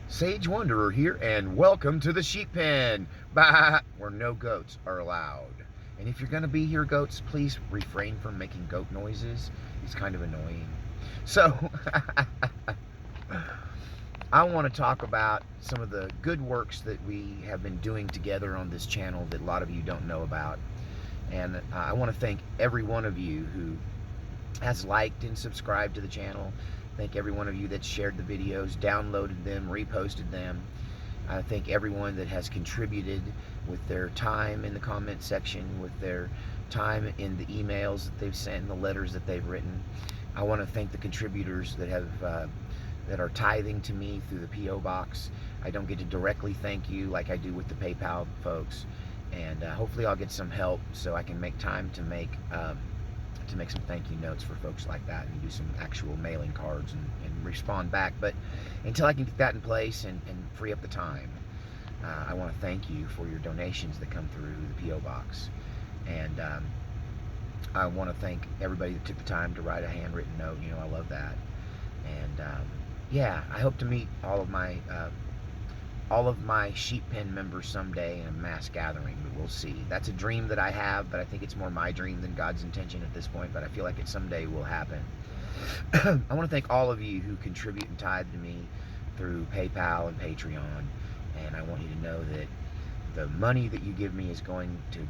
Sage Wanderer here, and welcome to the sheep pen, bah, where no goats are allowed. And if you're going to be here, goats, please refrain from making goat noises. It's kind of annoying. So, I want to talk about some of the good works that we have been doing together on this channel that a lot of you don't know about. And I want to thank every one of you who has liked and subscribed to the channel. Thank every one of you that shared the videos, downloaded them, reposted them. I thank everyone that has contributed with their time in the comment section, with their time in the emails that they've sent and the letters that they've written. I want to thank the contributors that have that are tithing to me through the P.O. box. I don't get to directly thank you like I do with the PayPal folks, and hopefully I'll get some help so I can make time to make some thank you notes for folks like that and do some actual mailing cards and respond back. But until I can get that in place and free up the time, I want to thank you for your donations that come through the P.O. box. And I want to thank everybody that took the time to write a handwritten note. You know, I love that. And yeah, I hope to meet all of my sheep pen members someday in a mass gathering, but we'll see. That's a dream that I have, but I think it's more my dream than God's intention at this point, but I feel like it someday will happen. I want to thank all of you who contribute and tithe to me through PayPal and Patreon, and I want you to know that the money that you give me is going to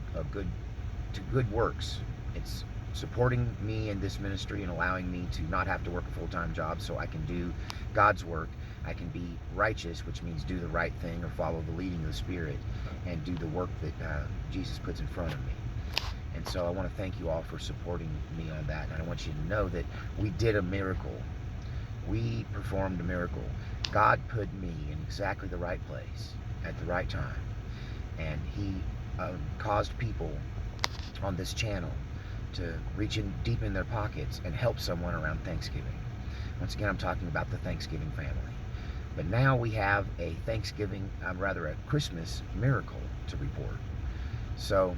good works. It's supporting me in this ministry and allowing me to not have to work a full-time job so I can do God's work. I can be righteous, which means do the right thing or follow the leading of the Spirit and do the work that Jesus puts in front of me. And so I want to thank you all for supporting me on that. And I want you to know that we did a miracle. We performed a miracle. God put me in exactly the right place at the right time. And He caused people on this channel to reach in deep in their pockets and help someone around Thanksgiving. Once again, I'm talking about the Thanksgiving family. But now we have a Thanksgiving, rather a Christmas miracle to report. So,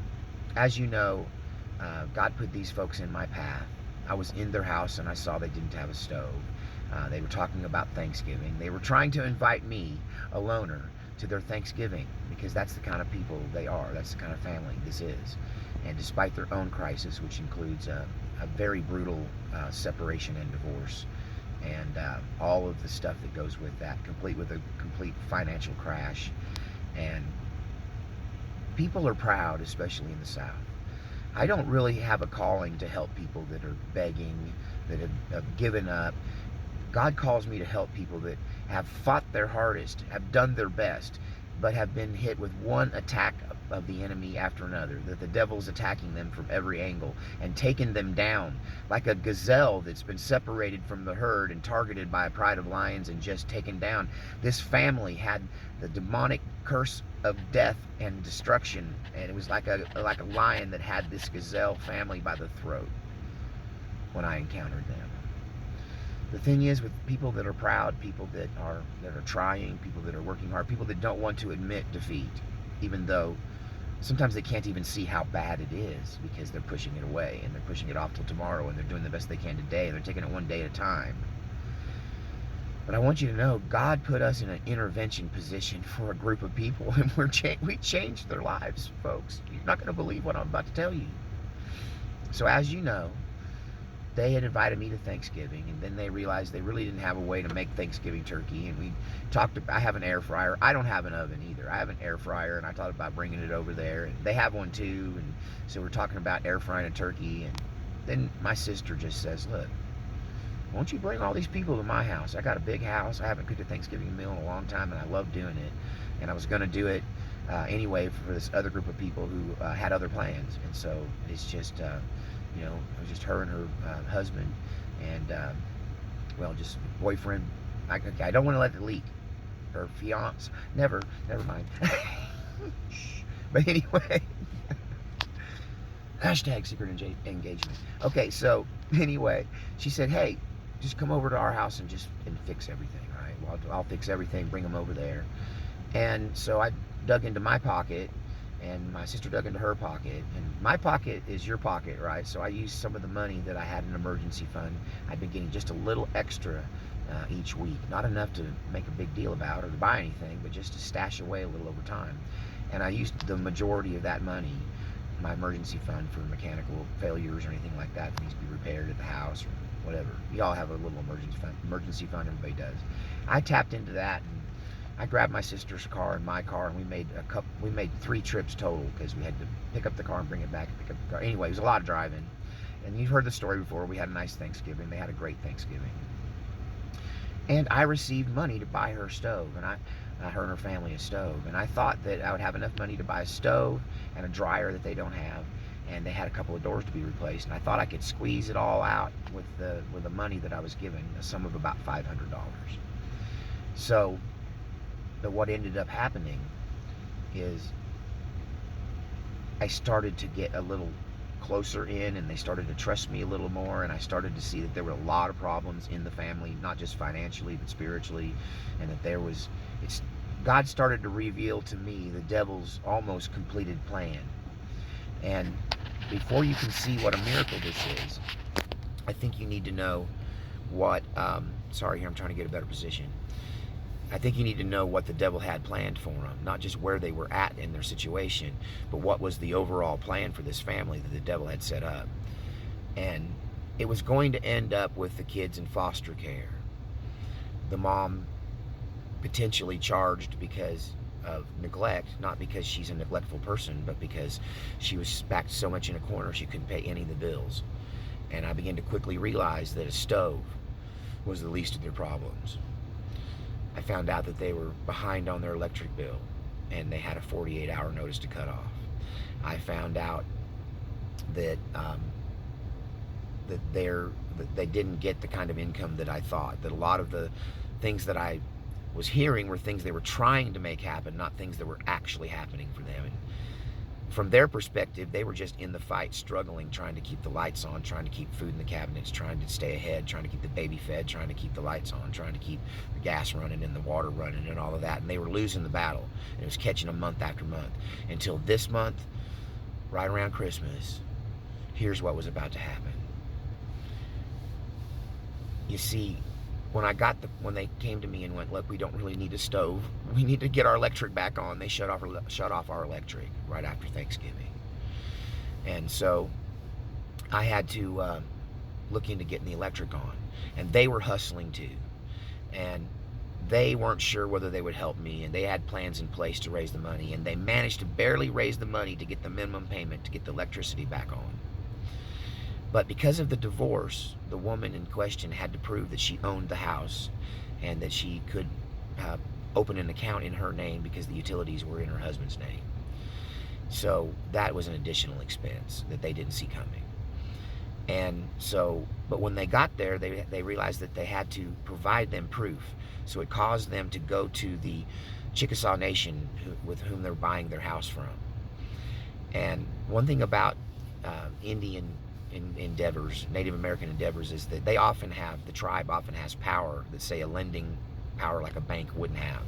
as you know, God put these folks in my path. I was in their house and I saw they didn't have a stove. They were talking about Thanksgiving. They were trying to invite me, a loner, to their Thanksgiving, because that's the kind of people they are. That's the kind of family this is. And despite their own crisis, which includes a very brutal separation and divorce, and all of the stuff that goes with that, complete with a complete financial crash. And people are proud, especially in the South. I don't really have a calling to help people that are begging, that have given up. God calls me to help people that have fought their hardest, have done their best, but have been hit with one attack of the enemy after another, that the devil's attacking them from every angle and taken them down like a gazelle that's been separated from the herd and targeted by a pride of lions and just taken down. This family had the demonic curse of death and destruction, and it was like a lion that had this gazelle family by the throat when I encountered them. The thing is, with people that are proud, people that are trying, people that are working hard, people that don't want to admit defeat, even though sometimes they can't even see how bad it is because they're pushing it away and they're pushing it off till tomorrow and they're doing the best they can today and they're taking it one day at a time. But I want you to know, God put us in an intervention position for a group of people, and we changed their lives, folks. You're not going to believe what I'm about to tell you. So as you know, they had invited me to Thanksgiving, and then they realized they really didn't have a way to make Thanksgiving turkey, and we talked about, I have an air fryer. I don't have an oven either. I have an air fryer, and I thought about bringing it over there, and they have one too, and so we're talking about air frying a turkey, and then my sister just says, look, won't you bring all these people to my house? I got a big house. I haven't cooked a Thanksgiving meal in a long time, and I love doing it, and I was going to do it anyway for this other group of people who had other plans, and so it's just you know, it was just her and her husband, and well, just boyfriend. I don't want to let it leak. Her fiance, never mind. But anyway, hashtag secret engagement. Okay, so anyway, she said, hey, just come over to our house and fix everything. All right, well, I'll fix everything, bring them over there. And so I dug into my pocket, and my sister dug into her pocket, and my pocket is your pocket, right? So I used some of the money that I had in an emergency fund. I've been getting just a little extra each week. Not enough to make a big deal about or to buy anything, but just to stash away a little over time. And I used the majority of that money, my emergency fund, for mechanical failures or anything like that needs to be repaired at the house or whatever. You all have a little emergency fund, everybody does. I tapped into that, and I grabbed my sister's car and my car, and we made 3 trips total, because we had to pick up the car and bring it back and pick up the car. Anyway, it was a lot of driving. And you've heard the story before. We had a nice Thanksgiving. They had a great Thanksgiving. And I received money to buy her a stove, and her and her family a stove. And I thought that I would have enough money to buy a stove and a dryer that they don't have, and they had a couple of doors to be replaced. And I thought I could squeeze it all out with the money that I was given, a sum of about $500. So, what ended up happening is I started to get a little closer in, and they started to trust me a little more, and I started to see that there were a lot of problems in the family, not just financially but spiritually, and that God started to reveal to me the devil's almost completed plan. And before you can see what a miracle this is, I think you need to know what sorry, here I'm trying to get a better position. I think you need to know what the devil had planned for them, not just where they were at in their situation, but what was the overall plan for this family that the devil had set up. And it was going to end up with the kids in foster care. The mom potentially charged because of neglect, not because she's a neglectful person, but because she was backed so much in a corner she couldn't pay any of the bills. And I began to quickly realize that a stove was the least of their problems. I found out that they were behind on their electric bill, and they had a 48-hour notice to cut off. I found out that they didn't get the kind of income that I thought. That a lot of the things that I was hearing were things they were trying to make happen, not things that were actually happening for them. And from their perspective, they were just in the fight, struggling, trying to keep the lights on, trying to keep food in the cabinets, trying to stay ahead, trying to keep the baby fed, trying to keep the lights on, trying to keep the gas running and the water running and all of that. And they were losing the battle. And it was catching them month after month. Until this month, right around Christmas, here's what was about to happen. You see, when they came to me and went, look, we don't really need a stove. We need to get our electric back on. They shut off our electric right after Thanksgiving. And so I had to look into getting the electric on. And they were hustling too. And they weren't sure whether they would help me. And they had plans in place to raise the money. And they managed to barely raise the money to get the minimum payment to get the electricity back on. But because of the divorce, the woman in question had to prove that she owned the house and that she could open an account in her name because the utilities were in her husband's name. So that was an additional expense that they didn't see coming. And so, but when they got there, they realized that they had to provide them proof. So it caused them to go to the Chickasaw Nation with whom they're buying their house from. And one thing about Indian endeavors, Native American endeavors, is that the tribe often has power that, say, a lending power like a bank wouldn't have.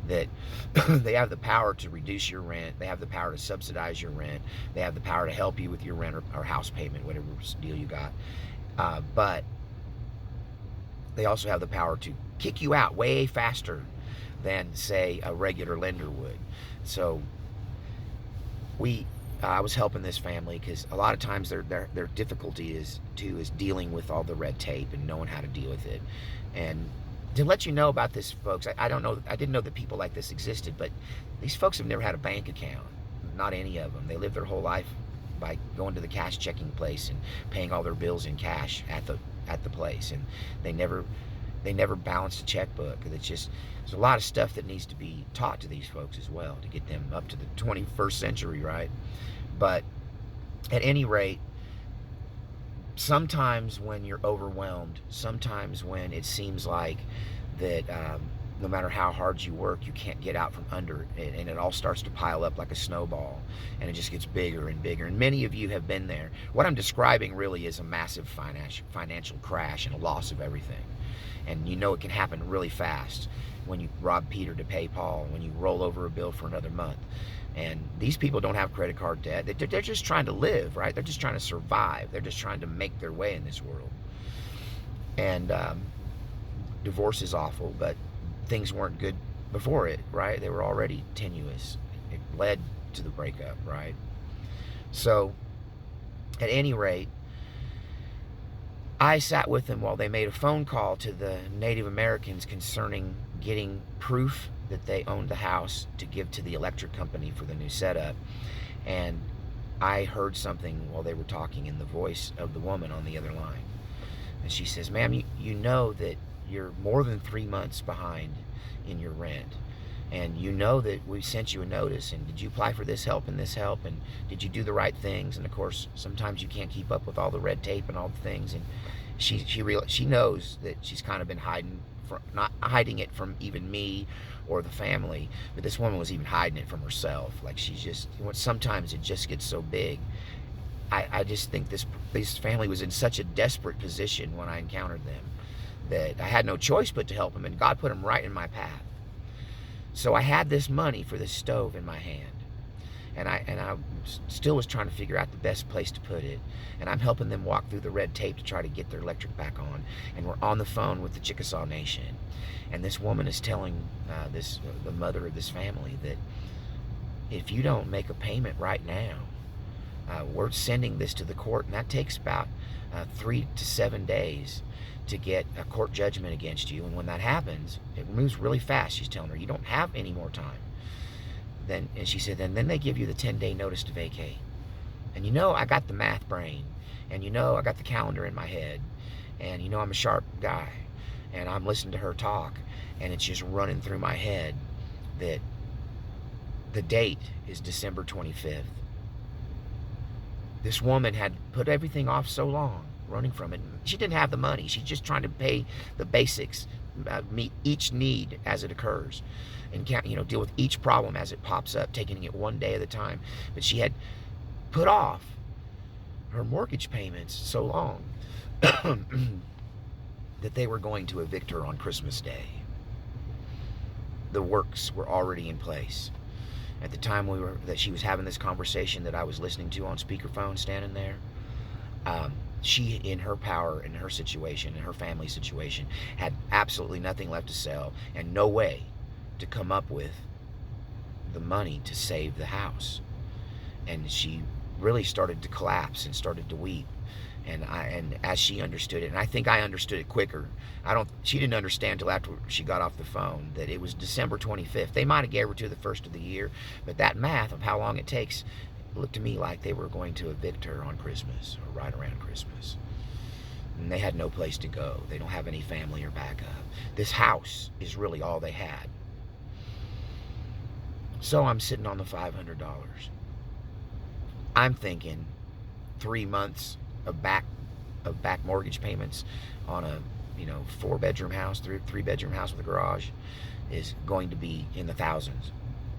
That they have the power to reduce your rent, they have the power to subsidize your rent, they have the power to help you with your rent or house payment, whatever deal you got. But they also have the power to kick you out way faster than, say, a regular lender would. So I was helping this family because a lot of times their difficulty is dealing with all the red tape and knowing how to deal with it. And to let you know about this, folks, I didn't know that people like this existed, but these folks have never had a bank account. Not any of them. They live their whole life by going to the cash checking place and paying all their bills in cash at the place, and they never balanced a checkbook. There's a lot of stuff that needs to be taught to these folks as well to get them up to the 21st century, right? But at any rate, sometimes when you're overwhelmed, sometimes when it seems like that no matter how hard you work, you can't get out from under it, and it all starts to pile up like a snowball, and it just gets bigger and bigger. And many of you have been there. What I'm describing really is a massive financial crash and a loss of everything. And you know it can happen really fast when you rob Peter to pay Paul, when you roll over a bill for another month. And these people don't have credit card debt. They're just trying to live, right? They're just trying to survive. They're just trying to make their way in this world. And divorce is awful, but things weren't good before it, right? They were already tenuous. It led to the breakup, right? So, at any rate, I sat with them while they made a phone call to the Native Americans concerning getting proof that they owned the house to give to the electric company for the new setup. And I heard something while they were talking in the voice of the woman on the other line. And she says, ma'am, you know that you're more than 3 months behind in your rent. And you know that we sent you a notice, and did you apply for this help and this help, and did you do the right things? And of course, sometimes you can't keep up with all the red tape and all the things. And she knows that she's kind of been not hiding it from even me or the family, but this woman was even hiding it from herself. Like, she's just, sometimes it just gets so big. I just think this family was in such a desperate position when I encountered them that I had no choice but to help them, and God put them right in my path. So I had this money for this stove in my hand, and I still was trying to figure out the best place to put it, and I'm helping them walk through the red tape to try to get their electric back on, and we're on the phone with the Chickasaw Nation, and this woman is telling the mother of this family that if you don't make a payment right now, we're sending this to the court, and that takes about 3 to 7 days to get a court judgment against you. And when that happens, it moves really fast. She's telling her, you don't have any more time. And she said, then they give you the 10-day notice to vacate. And I got the math brain, and I got the calendar in my head, and I'm a sharp guy, and I'm listening to her talk, and it's just running through my head that the date is December 25th. This woman had put everything off so long, running from it. She didn't have the money. She's just trying to pay the basics, meet each need as it occurs, and deal with each problem as it pops up, taking it one day at a time. But she had put off her mortgage payments so long that they were going to evict her on Christmas Day. The works were already in place. At the time that she was having this conversation that I was listening to on speakerphone, standing there, she, in her power, in her situation, in her family situation, had absolutely nothing left to sell and no way to come up with the money to save the house. And she really started to collapse and started to weep. And as she understood it, and I think I understood it quicker. She didn't understand till after she got off the phone that it was December 25th. They might have gave her to the first of the year, but that math of how long it takes looked to me like they were going to evict her on Christmas, or right around Christmas. And they had no place to go. They don't have any family or backup. This house is really all they had. So I'm sitting on the $500. I'm thinking 3 months of back mortgage payments on a 4-bedroom house, 3-bedroom house with a garage is going to be in the thousands,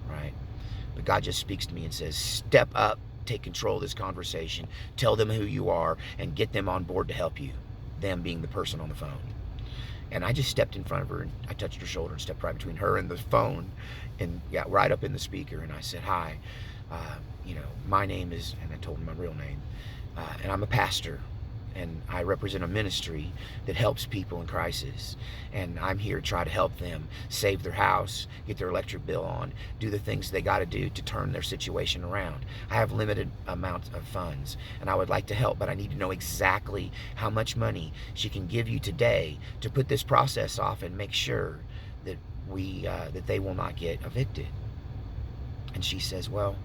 right? But God just speaks to me and says, step up, take control of this conversation, tell them who you are, and get them on board to help you, them being the person on the phone. And I just stepped in front of her, and I touched her shoulder and stepped right between her and the phone and got right up in the speaker, and I said, hi, my name is, and I told him my real name, and I'm a pastor, and I represent a ministry that helps people in crisis, and I'm here to try to help them save their house, get their electric bill on, do the things they got to do to turn their situation around. I have limited amounts of funds, and I would like to help, but I need to know exactly how much money she can give you today to put this process off and make sure that that they will not get evicted. And she says, well,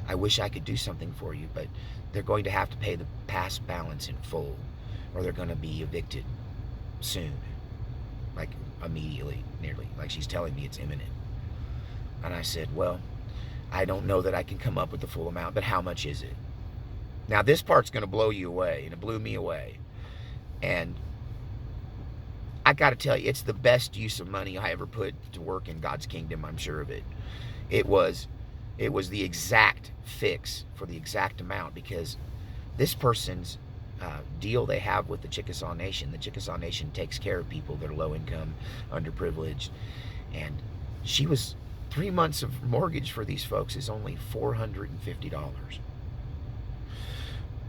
I wish I could do something for you, but they're going to have to pay the past balance in full, or they're going to be evicted soon, like immediately, nearly, like she's telling me it's imminent. And I said, well, I don't know that I can come up with the full amount, but how much is it? Now, this part's going to blow you away, and it blew me away. And I got to tell you, it's the best use of money I ever put to work in God's kingdom. I'm sure of it. It was the exact fix for the exact amount, because this person's deal they have with the Chickasaw Nation takes care of people that are low income, underprivileged, and she was 3 months of mortgage for these folks is only $450.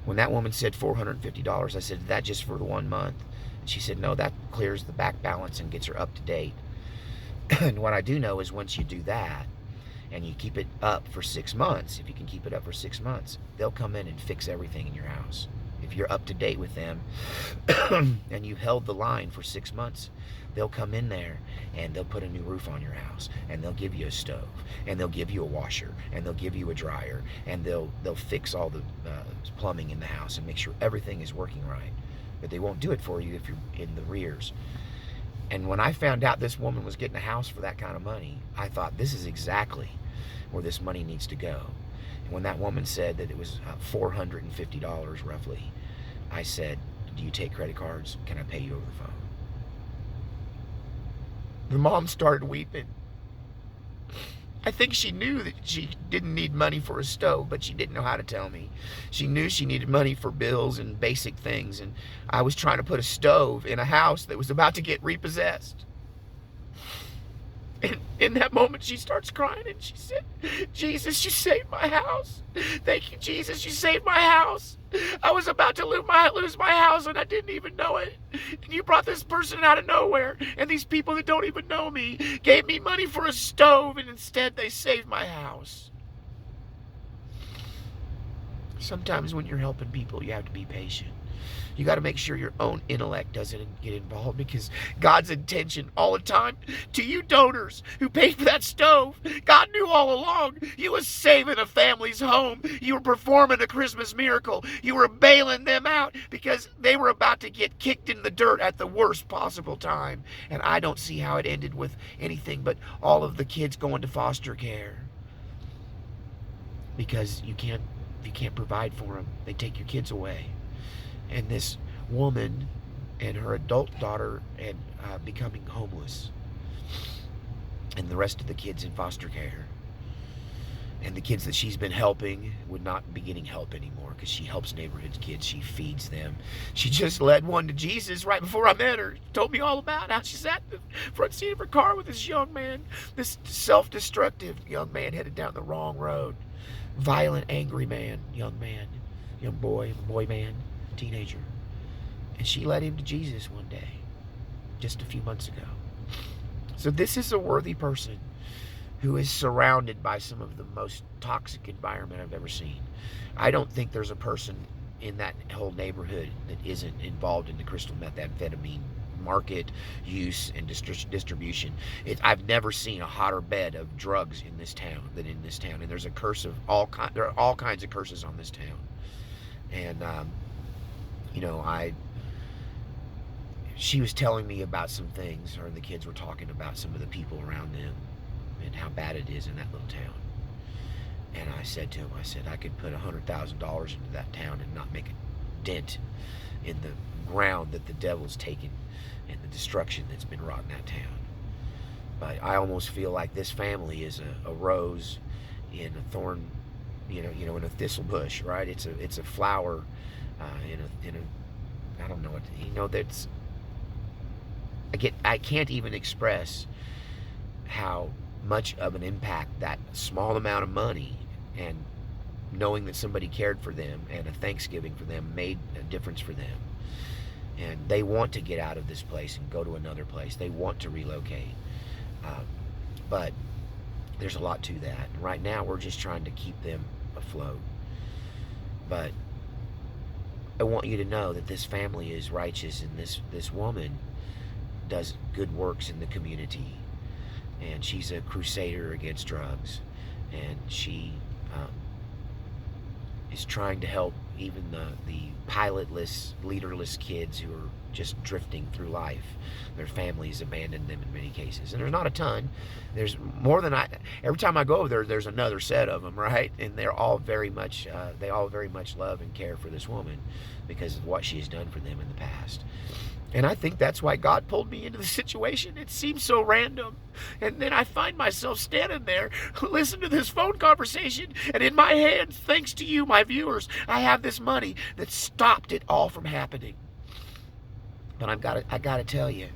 When that woman said $450, I said, is that just for the 1 month? And she said, no, that clears the back balance and gets her up to date. And what I do know is once you do that, and you keep it up for 6 months, if you can keep it up for 6 months, they'll come in and fix everything in your house. If you're up to date with them and you held the line for 6 months, they'll come in there and they'll put a new roof on your house, and they'll give you a stove, and they'll give you a washer, and they'll give you a dryer, and they'll fix all the plumbing in the house and make sure everything is working right. But they won't do it for you if you're in the rears. And when I found out this woman was getting a house for that kind of money, I thought, this is exactly where this money needs to go. And when that woman said that it was $450 roughly, I said, do you take credit cards? Can I pay you over the phone? The mom started weeping. I think she knew that she didn't need money for a stove, but she didn't know how to tell me. She knew she needed money for bills and basic things, and I was trying to put a stove in a house that was about to get repossessed. And in that moment, she starts crying, and she said, Jesus, you saved my house. Thank you, Jesus, you saved my house. I was about to lose my house, and I didn't even know it. And you brought this person out of nowhere, and these people that don't even know me gave me money for a stove, and instead they saved my house. Sometimes when you're helping people, you have to be patient. You got to make sure your own intellect doesn't get involved, because God's intention all the time to you donors who paid for that stove, God knew all along you was saving a family's home. You were performing a Christmas miracle. You were bailing them out because they were about to get kicked in the dirt at the worst possible time. And I don't see how it ended with anything but all of the kids going to foster care, because if you can't provide for them, they take your kids away. And this woman and her adult daughter and becoming homeless, and the rest of the kids in foster care, and the kids that she's been helping would not be getting help anymore, because she helps neighborhood kids. She feeds them. She just led one to Jesus right before I met her. Told me all about how she sat in the front seat of her car with this young man, this self-destructive young man headed down the wrong road. Violent, angry man, young boy, teenager. And she led him to Jesus one day, just a few months ago. So this is a worthy person who is surrounded by some of the most toxic environment I've ever seen. I don't think there's a person in that whole neighborhood that isn't involved in the crystal methamphetamine market, use, and distribution. I've never seen a hotter bed of drugs in this town than in this town. And there's a curse of there are all kinds of curses on this town. And she was telling me about some things. Her and the kids were talking about some of the people around them and how bad it is in that little town. And I said to him, I could put $100,000 into that town and not make a dent in the ground that the devil's taken and the destruction that's been wrought in that town. But I almost feel like this family is a rose in a thorn, in a thistle bush, right? It's a flower in a I don't know what, that's, I can't even express how much of an impact that small amount of money and knowing that somebody cared for them and a Thanksgiving for them made a difference for them. And they want to get out of this place and go to another place. They want to relocate. But there's a lot to that. And right now, we're just trying to keep them afloat. But I want you to know that this family is righteous, and this woman does good works in the community. And she's a crusader against drugs. And she is trying to help even the pilotless, leaderless kids who are just drifting through life. Their families abandoned them in many cases. And there's not a ton. There's more than every time I go over there, there's another set of them, right? And they're all very much, they all very much love and care for this woman because of what she has done for them in the past. And I think that's why God pulled me into the situation. It seems so random. And then I find myself standing there, listen to this phone conversation, and in my hands, thanks to you, my viewers, I have this money that stopped it all from happening. But I gotta tell you,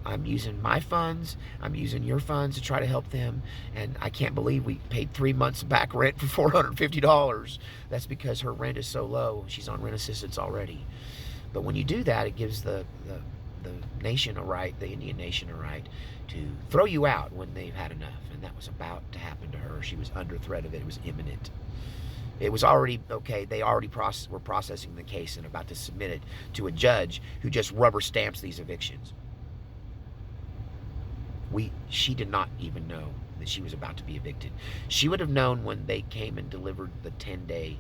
I'm using my funds, I'm using your funds to try to help them, and I can't believe we paid 3 months back rent for $450. That's because her rent is so low. She's on rent assistance already. But when you do that, it gives the nation a right, the Indian nation a right, to throw you out when they've had enough. And that was about to happen to her. She was under threat of it. It was imminent. It was already, okay, they already were processing the case and about to submit it to a judge who just rubber stamps these evictions. She did not even know that she was about to be evicted. She would have known when they came and delivered the 10-day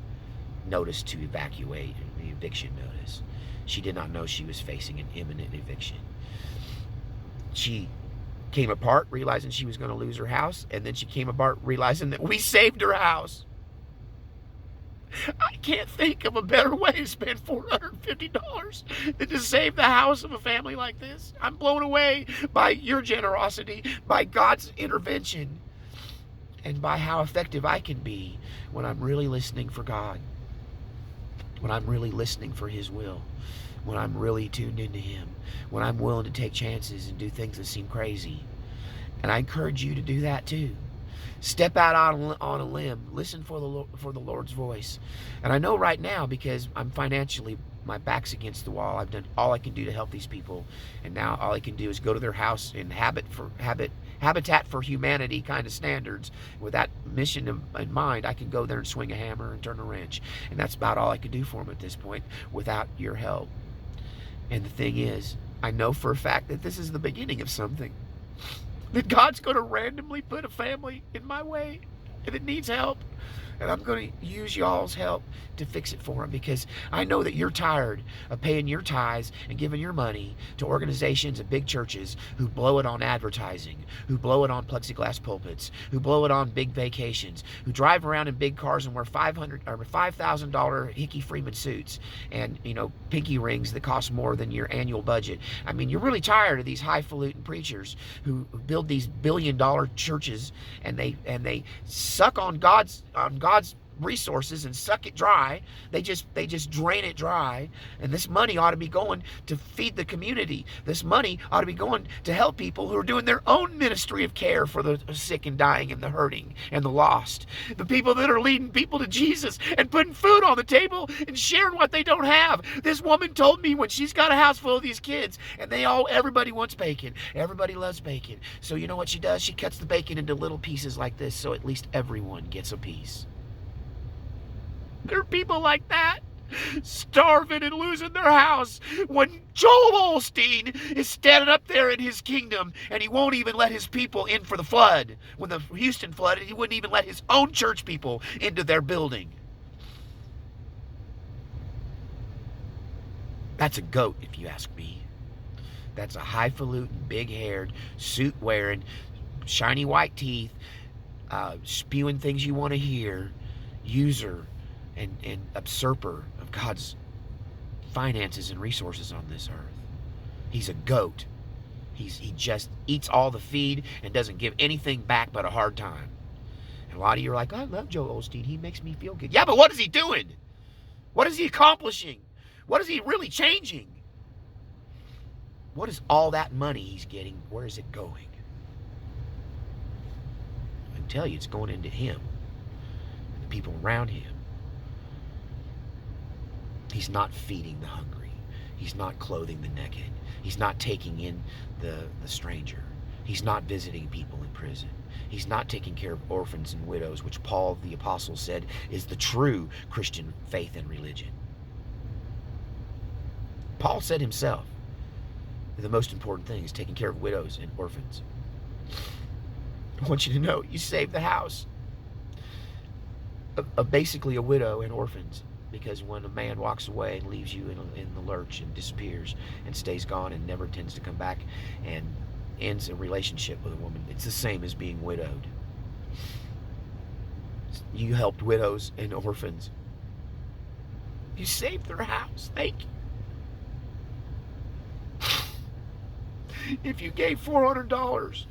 notice to evacuate, the eviction notice. She did not know she was facing an imminent eviction. She came apart realizing she was going to lose her house, and then she came apart realizing that we saved her house. I can't think of a better way to spend $450 than to save the house of a family like this. I'm blown away by your generosity, by God's intervention, and by how effective I can be when I'm really listening for God, when I'm really listening for His will, when I'm really tuned into Him, when I'm willing to take chances and do things that seem crazy. And I encourage you to do that too. Step out on a limb. Listen for the Lord's voice. And I know right now, because I'm financially, my back's against the wall. I've done all I can do to help these people, and now all I can do is go to their house in Habitat for Humanity kind of standards. With that mission in mind, I can go there and swing a hammer and turn a wrench, and that's about all I can do for them at this point without your help. And the thing is, I know for a fact that this is the beginning of something. That God's going to randomly put a family in my way that needs help. And I'm going to use y'all's help to fix it for them, because I know that you're tired of paying your tithes and giving your money to organizations and big churches who blow it on advertising, who blow it on plexiglass pulpits, who blow it on big vacations, who drive around in big cars and wear $5,000 Hickey Freeman suits and, pinky rings that cost more than your annual budget. I mean, you're really tired of these highfalutin preachers who build these billion-dollar churches, and they suck on God's resources and suck it dry. They just drain it dry. And this money ought to be going to feed the community. This money ought to be going to help people who are doing their own ministry of care for the sick and dying and the hurting and the lost. The people that are leading people to Jesus and putting food on the table and sharing what they don't have. This woman told me when she's got a house full of these kids and everybody wants bacon. Everybody loves bacon. So you know what she does? She cuts the bacon into little pieces like this, so at least everyone gets a piece. There are people like that, starving and losing their house, when Joel Osteen is standing up there in his kingdom and he won't even let his people in for the flood. When the Houston flooded, he wouldn't even let his own church people into their building. That's a goat, if you ask me. That's a highfalutin, big-haired, suit-wearing, shiny white teeth, spewing things you want to hear, user and usurper of God's finances and resources on this earth. He's a goat. He just eats all the feed and doesn't give anything back but a hard time. And a lot of you are like, I love Joel Osteen. He makes me feel good. Yeah, but what is he doing? What is he accomplishing? What is he really changing? What is all that money he's getting? Where is it going? I can tell you it's going into him and the people around him. He's not feeding the hungry. He's not clothing the naked. He's not taking in the stranger. He's not visiting people in prison. He's not taking care of orphans and widows, which Paul the Apostle said is the true Christian faith and religion. Paul said himself that the most important thing is taking care of widows and orphans. I want you to know, you saved the house of basically a widow and orphans. Because when a man walks away and leaves you in the lurch and disappears and stays gone and never tends to come back and ends a relationship with a woman, it's the same as being widowed. You helped widows and orphans. You saved their house. Thank you. If you gave $400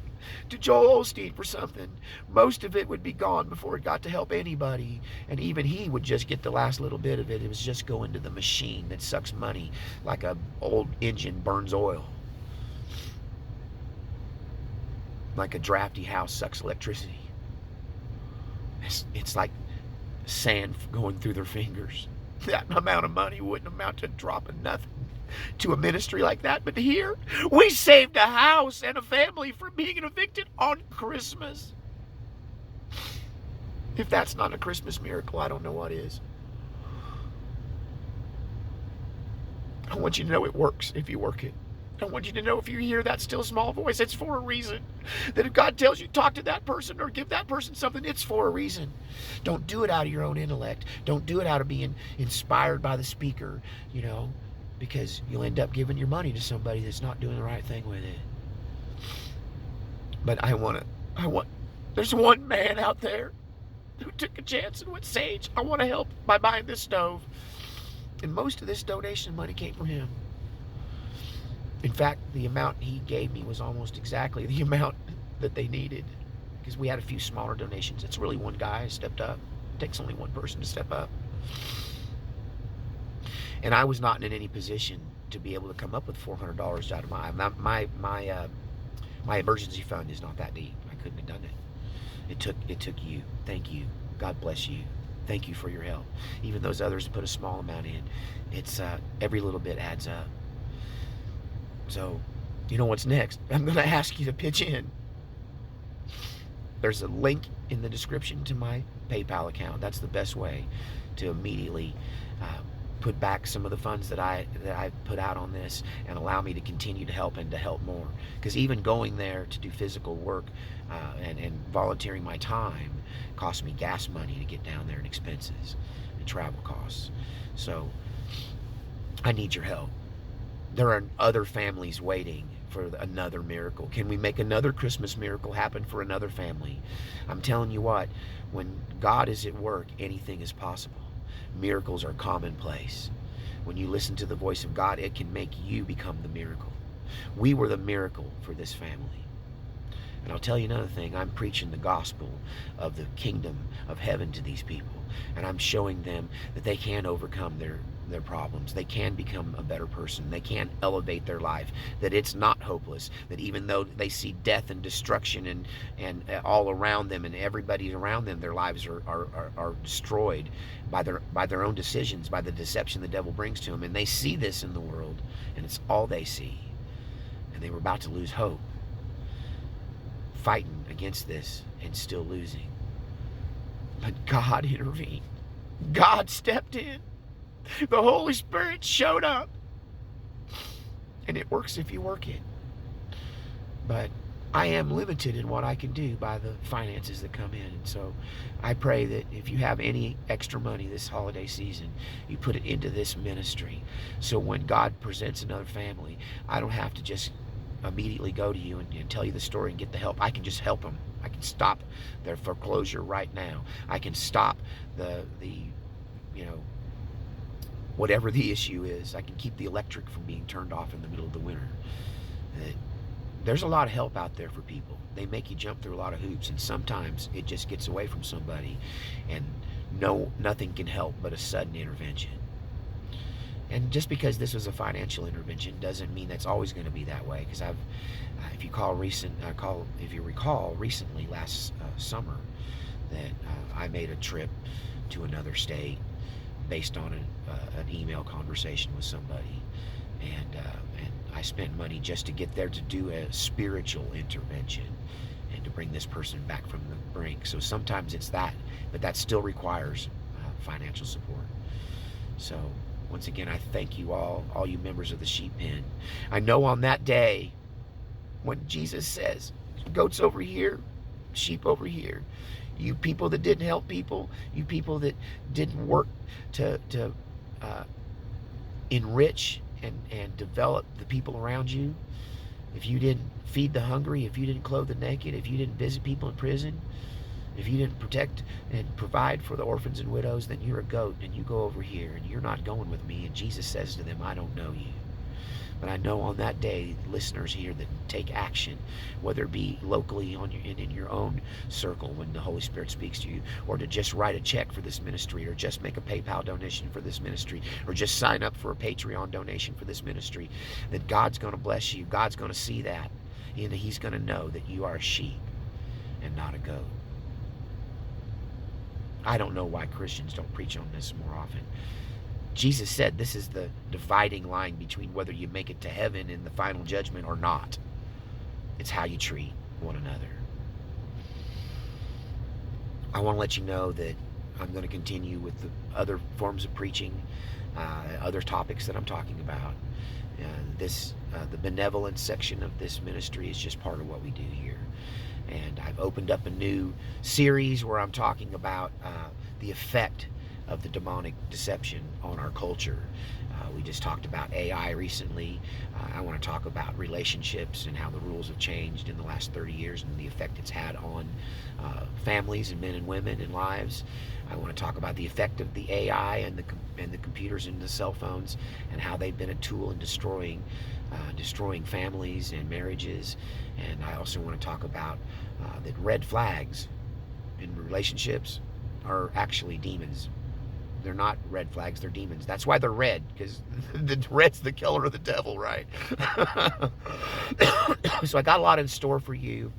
to Joel Osteen for something, most of it would be gone before it got to help anybody, and even he would just get the last little bit of it. It was just going to the machine that sucks money like a old engine burns oil, like a drafty house sucks electricity. It's like sand going through their fingers. That amount of money wouldn't amount to a drop of nothing. to a ministry like that. But here, we saved a house and a family from being evicted on Christmas. If that's not a Christmas miracle, I don't know what is. I want you to know it works if you work it. I want you to know if you hear that still small voice, it's for a reason. That if God tells you talk to that person or give that person something, it's for a reason. Don't do it out of your own intellect. Don't do it out of being inspired by the speaker, because you'll end up giving your money to somebody that's not doing the right thing with it. But there's one man out there who took a chance and went, Sage, I want to help by buying this stove. And most of this donation money came from him. In fact, the amount he gave me was almost exactly the amount that they needed, because we had a few smaller donations. It's really one guy who stepped up. It takes only one person to step up. And I was not in any position to be able to come up with $400 out of my emergency fund is not that deep. I couldn't have done it. It took you. Thank you. God bless you. Thank you for your help. Even those others put a small amount in. It's every little bit adds up. So, you know what's next? I'm going to ask you to pitch in. There's a link in the description to my PayPal account. That's the best way to immediately put back some of the funds that I put out on this and allow me to continue to help and to help more. Because even going there to do physical work and volunteering my time cost me gas money to get down there and expenses and travel costs. So I need your help. There are other families waiting for another miracle. Can we make another Christmas miracle happen for another family? I'm telling you what, when God is at work, anything is possible. Miracles are commonplace. When you listen to the voice of God, it can make you become the miracle. We were the miracle for this family. And I'll tell you another thing, I'm preaching the gospel of the kingdom of heaven to these people. And I'm showing them that they can overcome their problems. They can become a better person. They can elevate their life. That it's not hopeless. That even though they see death and destruction and all around them and everybody around them, their lives are destroyed by their own decisions, by the deception the devil brings to them. And they see this in the world, and it's all they see. And they were about to lose hope, fighting against this and still losing. But God intervened. God stepped in. The Holy Spirit showed up. And it works if you work it. But I am limited in what I can do by the finances that come in. And so I pray that if you have any extra money this holiday season, you put it into this ministry. So when God presents another family, I don't have to just immediately go to you and tell you the story and get the help. I can just help them. I can stop their foreclosure right now. I can stop the whatever the issue is. I can keep the electric from being turned off in the middle of the winter. There's a lot of help out there for people. They make you jump through a lot of hoops, and sometimes it just gets away from somebody, and nothing can help but a sudden intervention. And just because this was a financial intervention doesn't mean that's always going to be that way. Because if you recall, recently last summer, that I made a trip to another state based on an email conversation with somebody, and I spent money just to get there to do a spiritual intervention and to bring this person back from the brink. So sometimes it's that, but that still requires financial support. So once again, I thank you all you members of the Sheep Pen. I know on that day when Jesus says, goats over here, sheep over here, you people that didn't help people, you people that didn't work to enrich and develop the people around you, if you didn't feed the hungry, if you didn't clothe the naked, if you didn't visit people in prison, if you didn't protect and provide for the orphans and widows, then you're a goat and you go over here and you're not going with me. And Jesus says to them, I don't know you. But I know on that day, listeners here that take action, whether it be locally in your own circle when the Holy Spirit speaks to you, or to just write a check for this ministry, or just make a PayPal donation for this ministry, or just sign up for a Patreon donation for this ministry, that God's going to bless you. God's going to see that, and He's going to know that you are a sheep and not a goat. I don't know why Christians don't preach on this more often. Jesus said this is the dividing line between whether you make it to heaven in the final judgment or not. It's how you treat one another. I want to let you know that I'm going to continue with the other forms of preaching, other topics that I'm talking about. The benevolence section of this ministry is just part of what we do here. And I've opened up a new series where I'm talking about the effect of the demonic deception on our culture. We just talked about AI recently. I want to talk about relationships and how the rules have changed in the last 30 years and the effect it's had on families and men and women and lives. I want to talk about the effect of the AI and the computers and the cell phones and how they've been a tool in destroying families and marriages. And I also want to talk about that red flags in relationships are actually demons. They're not red flags, they're demons. That's why they're red, because the red's the killer of the devil, right? So I got a lot in store for you.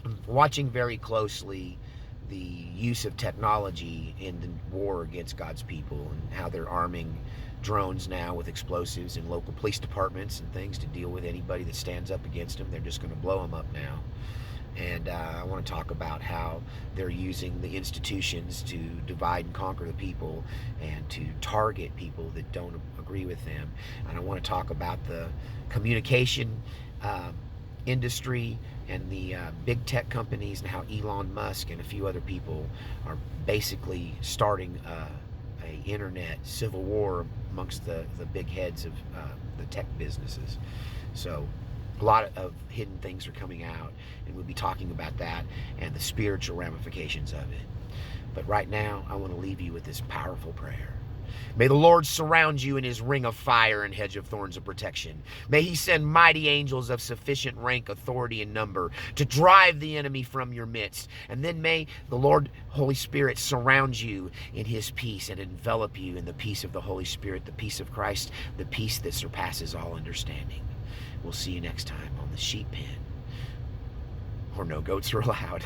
I'm watching very closely the use of technology in the war against God's people and how they're arming drones now with explosives in local police departments and things to deal with anybody that stands up against them. They're just going to blow them up now. And I want to talk about how they're using the institutions to divide and conquer the people and to target people that don't agree with them. And I want to talk about the communication industry and the big tech companies and how Elon Musk and a few other people are basically starting a internet civil war amongst the big heads of the tech businesses. So a lot of hidden things are coming out, and we'll be talking about that and the spiritual ramifications of it. But right now, I want to leave you with this powerful prayer. May the Lord surround you in his ring of fire and hedge of thorns of protection. May he send mighty angels of sufficient rank, authority, and number to drive the enemy from your midst. And then may the Lord, Holy Spirit, surround you in his peace and envelop you in the peace of the Holy Spirit, the peace of Christ, the peace that surpasses all understanding. We'll see you next time on the Sheep Pen, or No Goats Are Allowed.